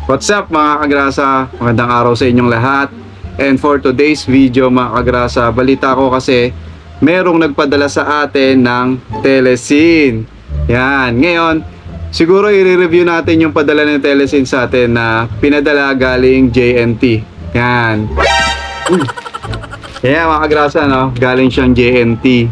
What's up mga kagrasa? Magandang araw sa inyong lahat. And for today's video mga kagrasa, balita ko kasi merong nagpadala sa atin ng Telesin. Yan, ngayon siguro i-review natin yung padala ng Telesin sa atin na pinadala galing JNT. Yan. Yan mga kagrasa, no? Galing siyang JNT.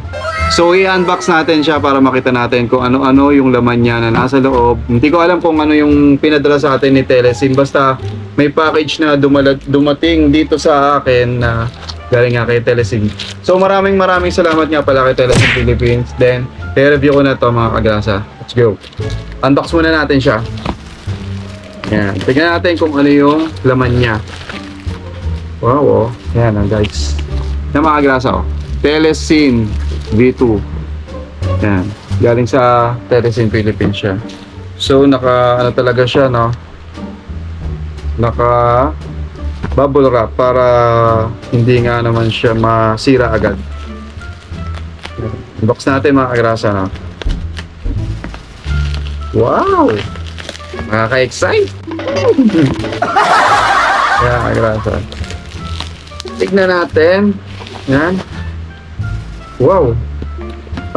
So i-unbox natin siya para makita natin kung ano-ano yung laman niya na nasa loob. Hindi ko alam kung ano yung pinadala sa atin ni Telesin. Basta may package na dumating dito sa akin na galing nga kay Telesin. So maraming salamat nga pala kay Telesin Philippines. Then i-review ko na to mga kagrasa. Let's go. Unbox muna natin siya. Yan. Tignan natin kung ano yung laman niya. Wow, oh. Yan guys. Yan mga kagrasa, oh. Telesin V2. Yan. Galing sa Telesin Philippines siya. So naka ano talaga siya, no? Naka bubble wrap para hindi nga naman siya masira agad. Unbox natin mga kagrasa, no? Wow! Nakaka-excite! Yan mga kagrasa. Tignan natin. Yan. Wow.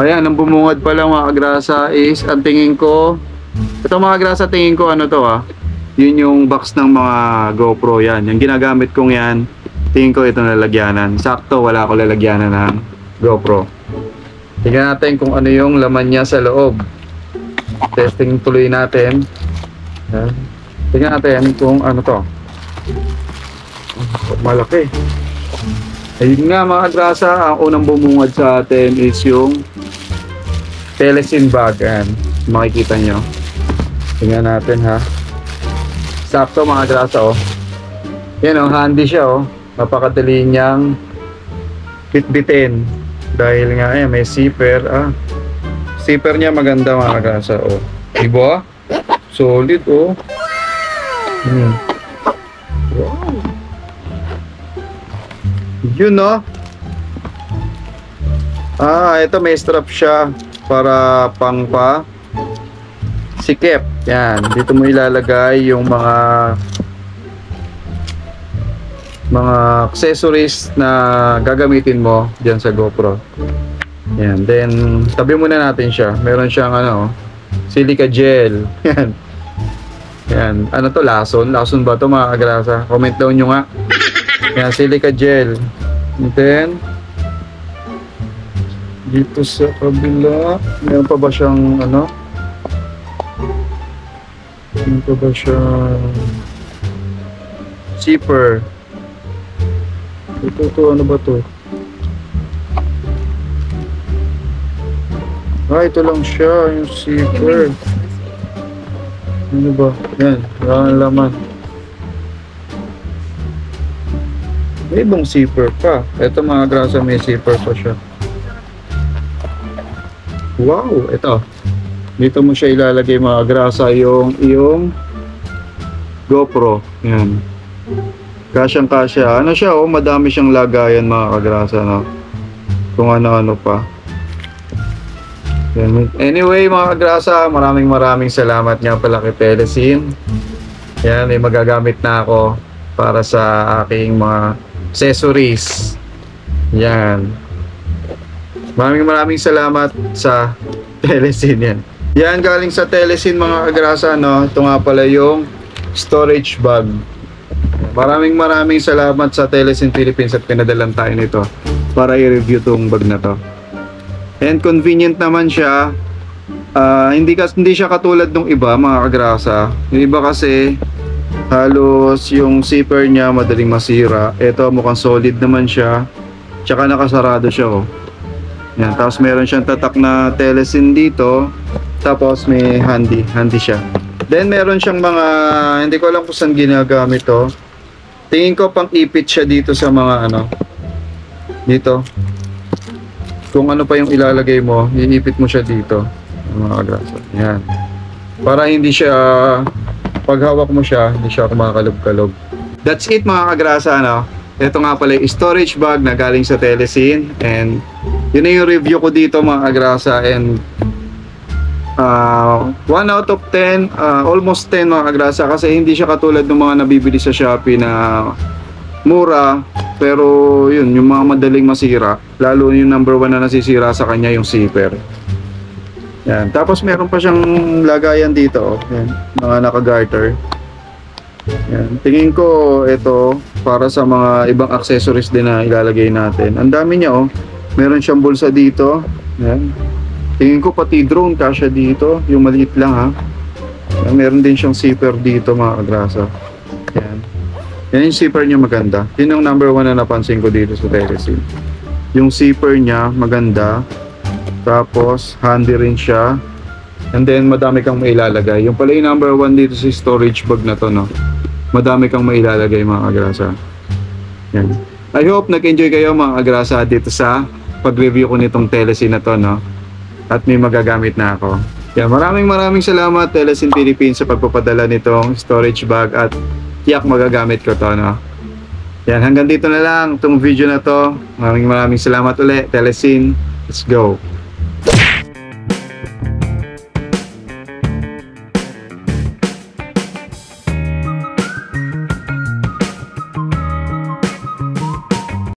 Ayan, ang bumungad pa lang mga kagrasa is, ang tingin ko, ito mga kagrasa, tingin ko ano to yun yung box ng mga GoPro yan. Yung ginagamit kong yan, tingin ko ito lalagyanan. Sakto, wala ko lalagyanan ng GoPro. Tingnan natin kung ano yung laman niya sa loob. Testing tuloy natin. Yan. Tingnan natin kung ano to. Malaki. Ayun nga mga kagrasa, ang unang bumungad sa atin is yung Telesin bag. Ayan, makikita nyo. Tingnan natin ha. Sakto mga kagrasa, oh. Yan oh, handy siya oh. Napakadali niyang bitbitin. Dahil nga may zipper. Zipper niya maganda mga kagrasa, oh. Diba? Solid oh. Wow. Yun no. Ito may strap siya para pangpa sikip. Yan, dito mo ilalagay yung mga accessories na gagamitin mo diyan sa GoPro. Yan, then tabi muna natin siya. Meron siyang silica gel. Yan. Yan, ano to, lason? Lason ba to mga kagrasa? Comment down nyo nga. Yan, silica gel. And then dito sa kabila, meron pa ba siyang meron pa ba siyang zipper? Ito ano ba to? Ito lang siya, yung zipper. Ano ba? Yan, wala ang laman. May ibang zipper pa. Ito mga grasa, may zipper pa siya. Wow, ito. Dito mo siya ilalagay mga grasa yung GoPro. Yan. Kasyang kasya. Ano siya madami siyang lagayan mga kagrasa, no? Kung ano-ano pa. Yan. Anyway mga kagrasa, maraming salamat nga pala kay Telesin. Yan, may magagamit na ako para sa aking mga accessories. Yan. Maraming salamat sa Telesin yan. Yan, galing sa Telesin mga kagrasa, no? Ito nga pala yung storage bag. Maraming salamat sa Telesin Philippines at pinadalan tayo nito para i-review tong bag na to. And convenient naman siya. Hindi siya katulad ng iba mga kagrasa. Yung iba kasi halos yung zipper niya madaling masira. Ito mukhang solid naman siya. Tsaka nakasarado siya oh. Yan, tapos meron siyang tatak na Telesin dito. Tapos may handy siya. Then meron siyang mga, hindi ko alam kung saan ginagamit to. Tingin ko pang ipit siya dito sa mga dito. Kung ano pa yung ilalagay mo, iipit mo siya dito. Mga kagrasa. Yan. Para hindi siya, pag hawak mo siya, hindi siya kumakalog-kalog. That's it mga kagrasa, Ito nga pala yung storage bag na galing sa Telesin. And yun na yung review ko dito mga kagrasa. And 1 out of 10, almost 10 mga kagrasa, kasi hindi siya katulad ng mga nabibili sa Shopee na mura, pero yun, yung mga madaling masira, lalo yung number 1 na nasisira sa kanya yung zipper. Yan. Tapos meron pa siyang lagayan dito, oh. Yan, mga naka-garter. Yan. Tingin ko ito para sa mga ibang accessories din na ilalagay natin. Ang dami niya, oh. Meron siyang bulsa dito. Yan. Tingin ko pati drone kasya dito, yung maliit lang, ha. Yan. Meron din siyang zipper dito mga kagrasa. Yan. Yan yung zipper niya maganda. Yun yung number 1 na napansin ko dito sa Telesin. Yung zipper niya maganda. Tapos handy rin siya. And then madami kang mailalagay. Yung pala yung number 1 dito sa storage bag na to, no. Madami kang mailalagay mga kagrasa. Yan. I hope nag-enjoy kayo mga kagrasa dito sa pag-review ko nitong Telesin na to, no. At may magagamit na ako. Yan, maraming salamat Telesin Philippines sa pagpapadala nitong storage bag at tiyak magagamit ko to, no. Yan, hanggang dito na lang itong video na to. Maraming salamat ulit Telesin. Let's go.